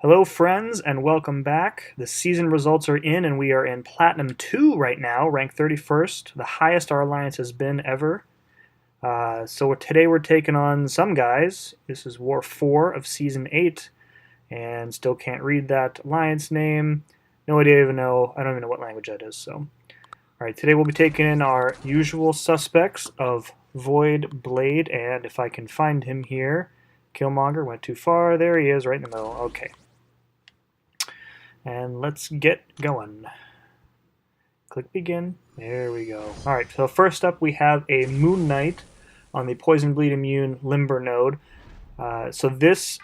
Hello, friends, and welcome back. The season results are in, and we are in Platinum 2 right now, ranked 31st, the highest our alliance has been ever. So today we're taking on some guys. This is War 4 of Season 8, and still can't read that alliance name. No idea even know. I don't even know what language that is. So, all right, today we'll be taking in our usual suspects of Void, Blade, and if I can find him here, Killmonger went too far. There he is, right in the middle. Okay. And let's get going. Click begin. There we go. Alright, so first up we have a Moon Knight on the Poison Bleed Immune Limber node. So this,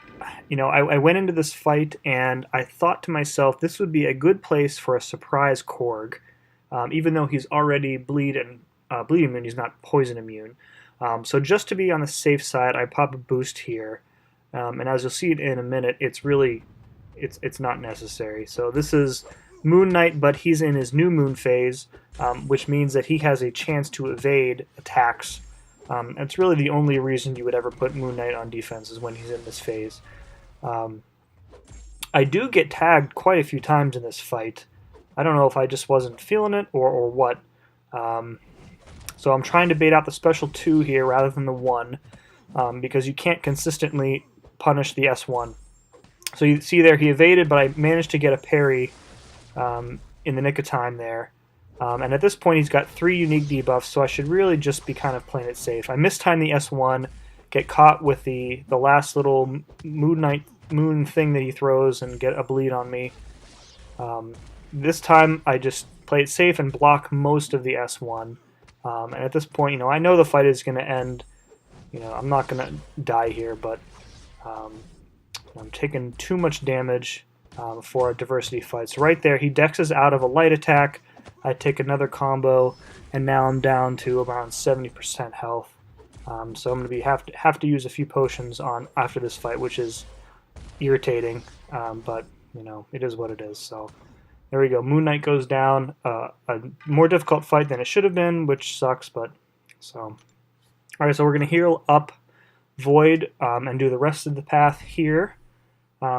I went into this fight and I thought to myself this would be a good place for a surprise Korg. Even though he's already bleed immune, he's not poison immune. So just to be on the safe side, I pop a boost here. And as you'll see in a minute, it's not necessary. So this is Moon Knight, but he's in his new moon phase, which means that he has a chance to evade attacks. It's really the only reason you would ever put Moon Knight on defense is when he's in this phase. I do get tagged quite a few times in this fight. I don't know if I just wasn't feeling it or what. So I'm trying to bait out the special 2 here rather than the 1, because you can't consistently punish the S1. So you see there, he evaded, but I managed to get a parry in the nick of time there. And at this point, he's got 3 unique debuffs, so I should really just be kind of playing it safe. I mistime the S1, get caught with the last little moon thing that he throws, and get a bleed on me. This time, I just play it safe and block most of the S1. And at this point, I know the fight is going to end. I'm not going to die here, but I'm taking too much damage for a diversity fight. So right there, he dexes out of a light attack. I take another combo, and now I'm down to around 70% health. So I'm going to have to use a few potions on after this fight, which is irritating, but it is what it is. So there we go. Moon Knight goes down. A more difficult fight than it should have been, which sucks. But so all right, so we're going to heal up Void and do the rest of the path here.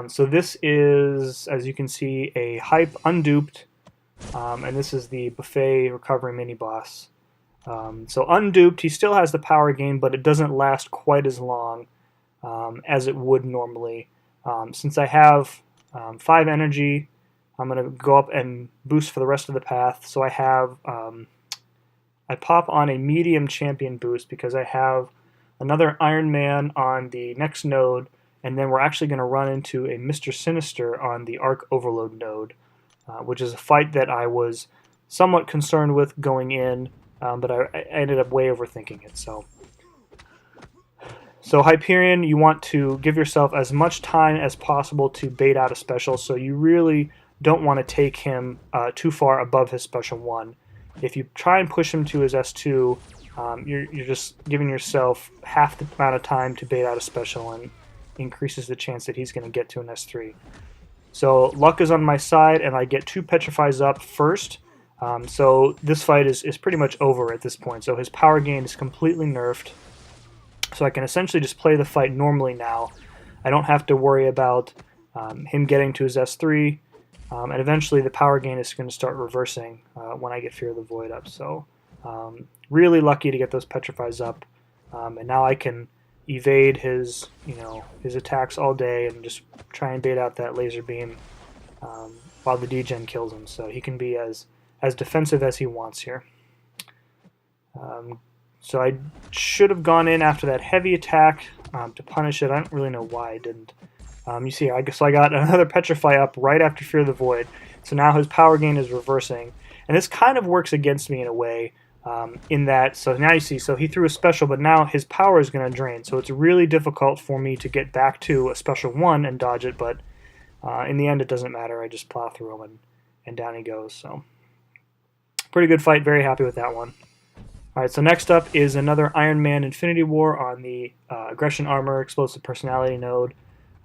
So this is, as you can see, a Hype unduped, and this is the Buffet Recovery mini-boss. So unduped, he still has the power gain, but it doesn't last quite as long as it would normally. Since I have 5 energy, I'm going to go up and boost for the rest of the path. So I have, I pop on a medium champion boost because I have another Iron Man on the next node, and then we're actually going to run into a Mr. Sinister on the Arc Overload node, which is a fight that I was somewhat concerned with going in, but I ended up way overthinking it. So Hyperion, you want to give yourself as much time as possible to bait out a special, so you really don't want to take him too far above his special 1. If you try and push him to his S2, you're just giving yourself half the amount of time to bait out a special, and increases the chance that he's going to get to an S3. So luck is on my side, and I get 2 petrifies up first. So this fight is pretty much over at this point. So his power gain is completely nerfed. So I can essentially just play the fight normally now. I don't have to worry about him getting to his S3. And eventually the power gain is going to start reversing when I get Fear of the Void up. So really lucky to get those petrifies up. And now I can evade his attacks all day and just try and bait out that laser beam while the degen kills him. So he can be as defensive as he wants here. So I should have gone in after that heavy attack to punish it. I don't really know why I didn't. You see, I got another Petrify up right after Fear of the Void. So now his power gain is reversing. And this kind of works against me in a way, in that, so now you see, so he threw a special, but now his power is going to drain. So it's really difficult for me to get back to a special 1 and dodge it, but in the end it doesn't matter. I just plow through him and down he goes. So pretty good fight, very happy with that one. Alright, so next up is another Iron Man Infinity War on the Aggression Armor Explosive Personality node.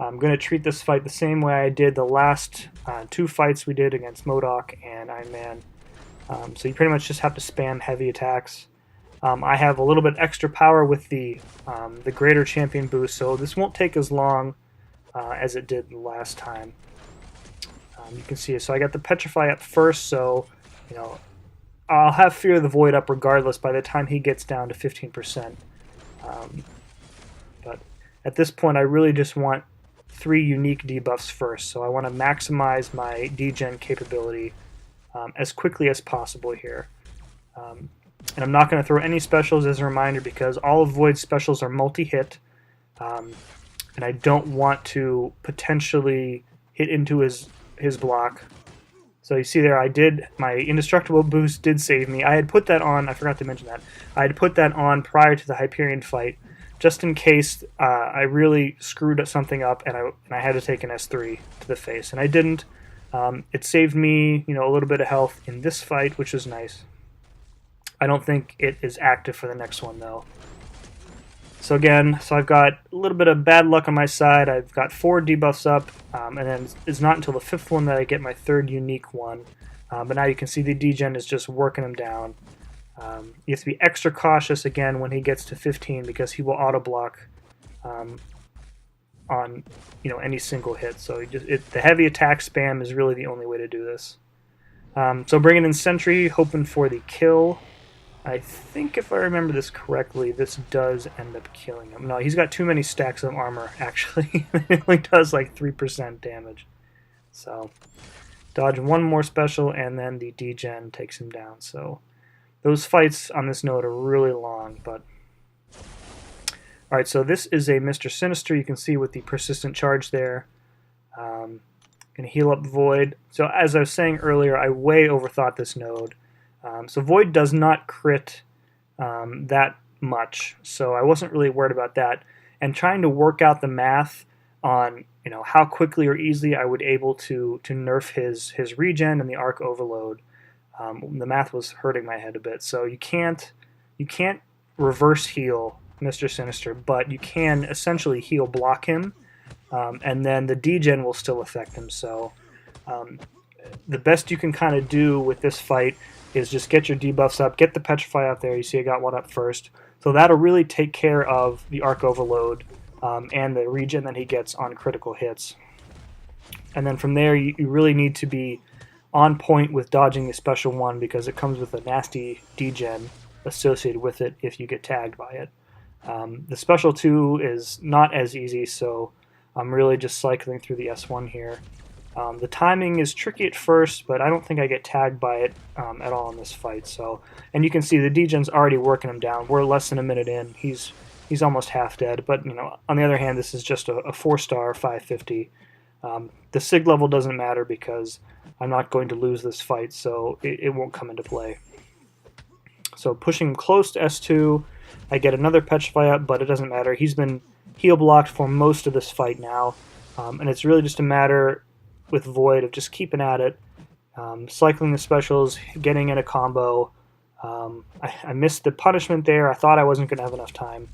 I'm going to treat this fight the same way I did the last 2 fights we did against MODOK and Iron Man. So you pretty much just have to spam heavy attacks. I have a little bit extra power with the greater champion boost, so this won't take as long as it did the last time. You can see it. So I got the Petrify up first, so you know I'll have Fear of the Void up regardless by the time he gets down to 15%. But at this point, I really just want 3 unique debuffs first, so I want to maximize my degen capability as quickly as possible here. And I'm not going to throw any specials as a reminder because all of Void's specials are multi-hit, and I don't want to potentially hit into his block. So you see there, my indestructible boost did save me. I had put that on, I forgot to mention that. I had put that on prior to the Hyperion fight, just in case I really screwed something up and I had to take an S3 to the face, and I didn't. It saved me, a little bit of health in this fight, which is nice. I don't think it is active for the next one, though. So again, I've got a little bit of bad luck on my side. I've got 4 debuffs up, and then it's not until the 5th one that I get my 3rd unique one. But now you can see the degen is just working him down. You have to be extra cautious again when he gets to 15 because he will auto block on any single hit. So the heavy attack spam is really the only way to do this. So bringing in Sentry, hoping for the kill. I think if I remember this correctly, this does end up killing him. No, he's got too many stacks of armor, actually. It only does like 3% damage. So, dodge one more special, and then the degen takes him down. So, those fights on this node are really long, but... Alright, so this is a Mr. Sinister. You can see with the persistent charge there. Going to heal up Void. So, as I was saying earlier, I way overthought this node. So Void does not crit that much, so I wasn't really worried about that. And trying to work out the math on how quickly or easily I would able to nerf his regen and the arc overload, the math was hurting my head a bit. So you can't reverse heal Mr. Sinister, but you can essentially heal block him, and then the degen will still affect him. So the best you can kind of do with this fight is just get your debuffs up, get the Petrify up there. You see I got one up first. So that'll really take care of the arc overload and the regen that he gets on critical hits. And then from there, you really need to be on point with dodging the special one because it comes with a nasty degen associated with it if you get tagged by it. The special 2 is not as easy, so I'm really just cycling through the S1 here. The timing is tricky at first, but I don't think I get tagged by it at all in this fight. So, and you can see the degen's already working him down. We're less than a minute in. He's almost half dead. But on the other hand, this is just a 4-star 550. The sig level doesn't matter because I'm not going to lose this fight, so it won't come into play. So pushing close to S2, I get another Petrify up, but it doesn't matter. He's been heal blocked for most of this fight now, and it's really just a matter with Void of just keeping at it, cycling the specials, getting in a combo. I missed the punishment there. I thought I wasn't going to have enough time,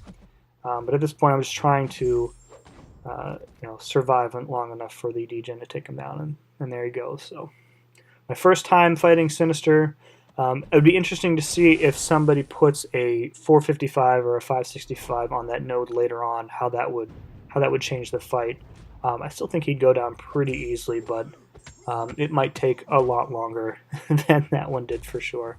but at this point I'm just trying to survive long enough for the degen to take him down, and there he goes. So my first time fighting Sinister. It would be interesting to see if somebody puts a 455 or a 565 on that node later on, how that would change the fight. I still think he'd go down pretty easily, but it might take a lot longer than that one did for sure.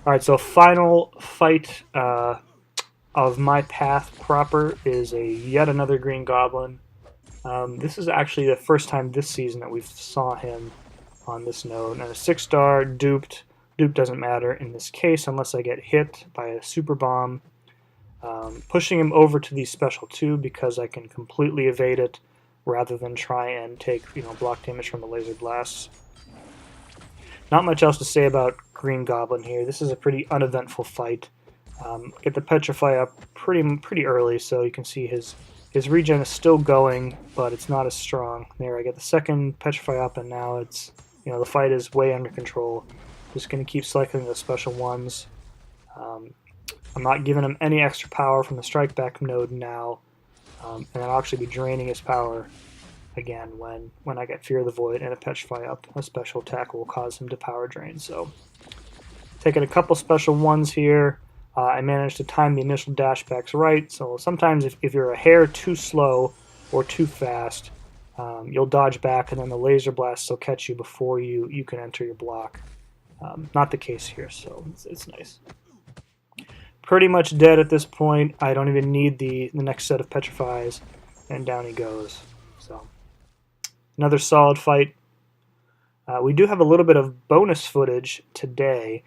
Alright, so final fight of my path proper is yet another Green Goblin. This is actually the first time this season that we saw him on this node. And a 6-star, duped. Dupe doesn't matter in this case unless I get hit by a super bomb. Pushing him over to the special 2 because I can completely evade it rather than try and take block damage from the laser blasts. Not much else to say about Green Goblin here. This is a pretty uneventful fight. Get the Petrify up pretty early, so you can see his regen is still going, but it's not as strong. There, I get the second Petrify up, and now it's the fight is way under control. Just going to keep cycling the special ones. I'm not giving him any extra power from the strike back node now, and I'll actually be draining his power again when I get Fear of the Void and a Petrify up. A special attack will cause him to power drain. So taking a couple special ones here. I managed to time the initial dashbacks right, so sometimes if you're a hair too slow, or too fast, you'll dodge back, and then the laser blasts will catch you before you can enter your block. Not the case here, so it's nice. Pretty much dead at this point. I don't even need the next set of petrifies, and down he goes. So another solid fight. We do have a little bit of bonus footage today.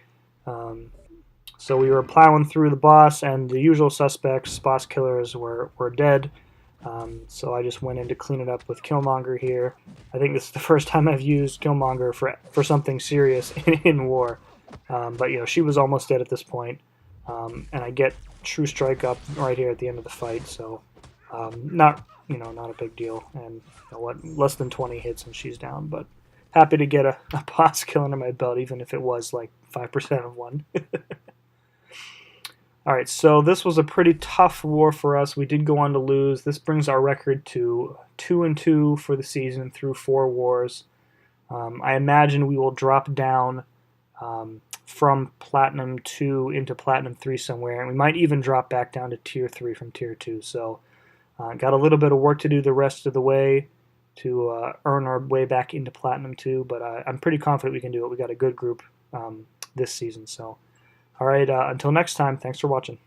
So we were plowing through the boss, and the usual suspects, boss killers, were dead. So I just went in to clean it up with Killmonger here. I think this is the first time I've used Killmonger for something serious in war. But you know, she was almost dead at this point. And I get True Strike up right here at the end of the fight, so not a big deal. And you know what, less than 20 hits and she's down. But happy to get a boss kill under my belt, even if it was like 5% of one. All right, so this was a pretty tough war for us. We did go on to lose. This brings our record to 2-2 for the season through 4 wars. I imagine we will drop down from Platinum 2 into Platinum 3 somewhere, and we might even drop back down to Tier 3 from Tier 2. So got a little bit of work to do the rest of the way to earn our way back into Platinum 2, but I'm pretty confident we can do it. We got a good group this season. So, all right, until next time, thanks for watching.